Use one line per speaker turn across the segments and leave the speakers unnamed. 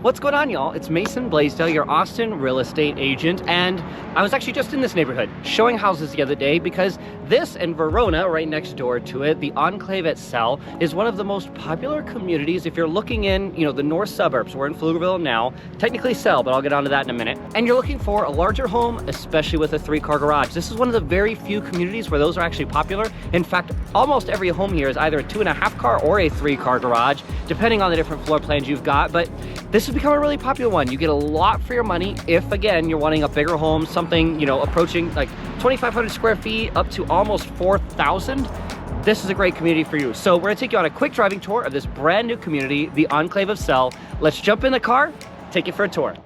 What's going on, y'all? It's Mason Bleasdell, your Austin real estate agent, and I was actually just in this neighborhood showing houses the other day because this and Verona, right next door to it, the Enclave at Cele, is one of the most popular communities if you're looking in, the north suburbs. We're in Pflugerville now, technically Cele, but I'll get onto that in a minute. And you're looking for a larger home, especially with a 3-car garage. This is one of the very few communities where those are actually popular. In fact, almost every home here is either a 2.5-car or a 3-car garage, depending on the different floor plans you've got. But this has become a really popular one. You get a lot for your money if, again, you're wanting a bigger home, something, approaching like 2,500 square feet up to almost 4,000. This is a great community for you. So we're gonna take you on a quick driving tour of this brand new community, the Enclave of Cele. Let's jump in the car, take you for a tour.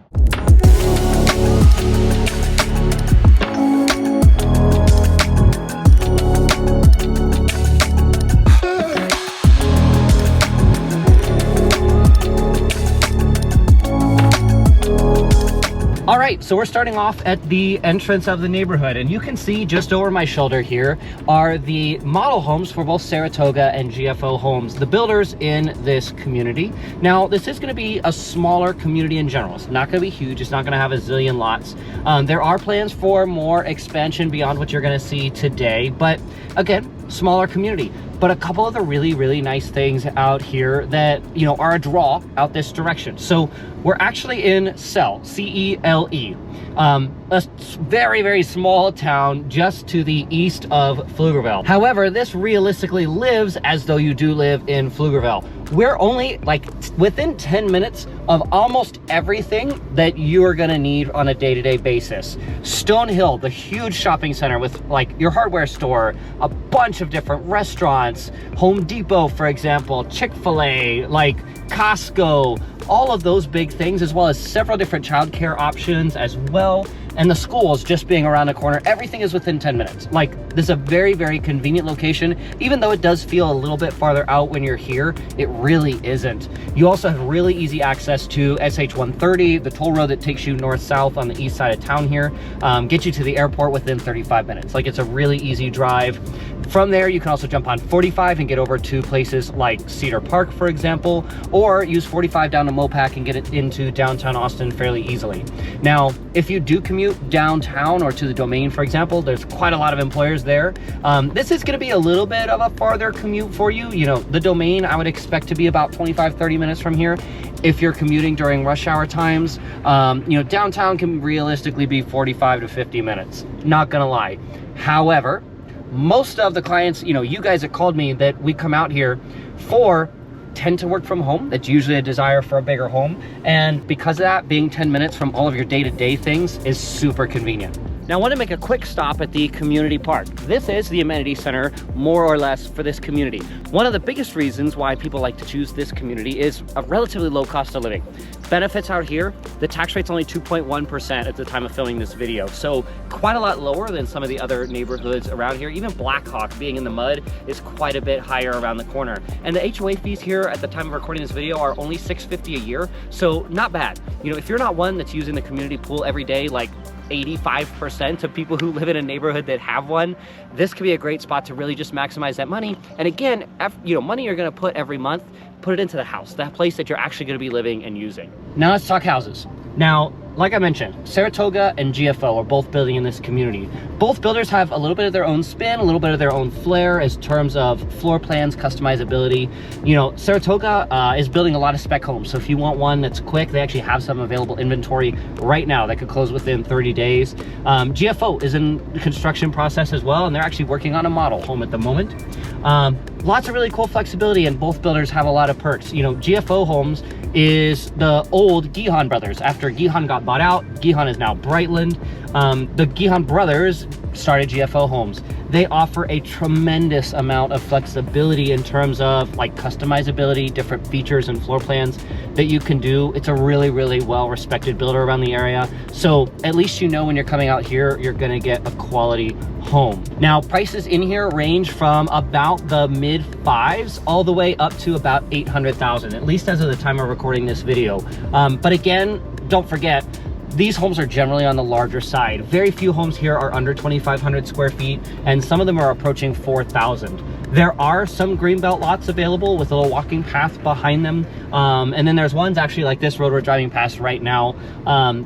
All right, so we're starting off at the entrance of the neighborhood, and you can see just over my shoulder here are the model homes for both Saratoga and GFO homes, the builders in this community. Now, this is gonna be a smaller community in general. It's not gonna be huge. It's not gonna have a zillion lots. There are plans for more expansion beyond what you're gonna see today, but again, smaller community. But a couple of the really nice things out here that, are a draw out this direction. So we're actually in Cele, C-E-L-E, a very small town just to the east of Pflugerville. However, this realistically lives as though you do live in Pflugerville. We're only within 10 minutes of almost everything that you are gonna need on a day-to-day basis. Stonehill, the huge shopping center with your hardware store, a bunch of different restaurants, Home Depot, for example, Chick-fil-A, Costco, all of those big things, as well as several different childcare options as well. And the schools just being around the corner, everything is within 10 minutes. This is a very convenient location. Even though it does feel a little bit farther out when you're here, it really isn't. You also have really easy access to SH-130, the toll road that takes you north-south on the east side of town here, get you to the airport within 35 minutes. It's a really easy drive. From there, you can also jump on 45 and get over to places like Cedar Park, for example, or use 45 down to Mopac and get it into downtown Austin fairly easily. Now, if you do commute downtown or to the Domain, for example, there's quite a lot of employers there. This is going to be a little bit of a farther commute for you. The Domain, I would expect to be about 25-30 minutes from here. If you're commuting during rush hour times, downtown can realistically be 45 to 50 minutes. Not gonna lie. However, most of the clients, you guys that called me that we come out here for tend to work from home. That's usually a desire for a bigger home. And because of that, being 10 minutes from all of your day-to-day things is super convenient. Now I want to make a quick stop at the community park. This is the amenity center, more or less, for this community. One of the biggest reasons why people like to choose this community is a relatively low cost of living. Benefits out here, the tax rate's only 2.1% at the time of filming this video. So quite a lot lower than some of the other neighborhoods around here. Even Blackhawk, being in the mud, is quite a bit higher around the corner. And the HOA fees here at the time of recording this video are only $650 a year. So not bad. If you're not one that's using the community pool every day, 85% of people who live in a neighborhood that have one, this could be a great spot to really just maximize that money. And again, money you're gonna put every month, put it into the house, that place that you're actually gonna be living and using. Now let's talk houses. Now, like I mentioned, Saratoga and GFO are both building in this community. Both builders have a little bit of their own spin, a little bit of their own flair as terms of floor plans, customizability. Saratoga is building a lot of spec homes. So if you want one that's quick, they actually have some available inventory right now that could close within 30 days. GFO is in the construction process as well, and they're actually working on a model home at the moment. Lots of really cool flexibility, and both builders have a lot of perks. GFO Homes is the old Gihon brothers. After Gihon got bought out, Gihon is now Brightland. The Gihon brothers started GFO Homes. They offer a tremendous amount of flexibility in terms of customizability, different features and floor plans that you can do. It's a really well-respected builder around the area. So at least when you're coming out here, you're gonna get a quality home. Now, prices in here range from about the mid fives all the way up to about 800,000, at least as of the time of recording this video. But again, don't forget, these homes are generally on the larger side. Very few homes here are under 2,500 square feet, and some of them are approaching 4,000. There are some greenbelt lots available with a little walking path behind them. And then there's ones actually like this road we're driving past right now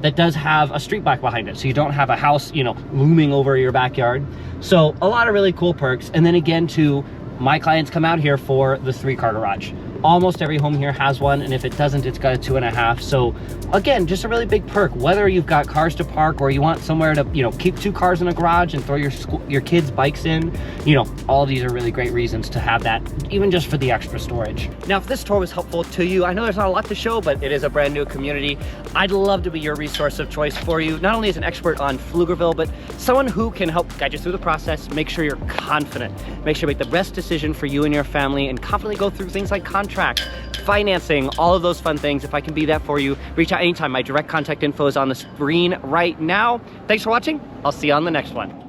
that does have a street bike behind it. So you don't have a house, you know, looming over your backyard. So a lot of really cool perks. And then again, too, my clients come out here for the 3-car garage. Almost every home here has one, and if it doesn't, it's got a 2.5. So again, just a really big perk. Whether you've got cars to park or you want somewhere to, you know, keep 2 cars in a garage and throw your kids' bikes in, you know, all of these are really great reasons to have that, even just for the extra storage. Now, if this tour was helpful to you, I know there's not a lot to show, but it is a brand new community. I'd love to be your resource of choice for you, not only as an expert on Pflugerville, but someone who can help guide you through the process, make sure you're confident, make sure you make the best decision for you and your family, and confidently go through things like contract, financing, all of those fun things. If I can be that for you, reach out anytime. My direct contact info is on the screen right now. Thanks for watching. I'll see you on the next one.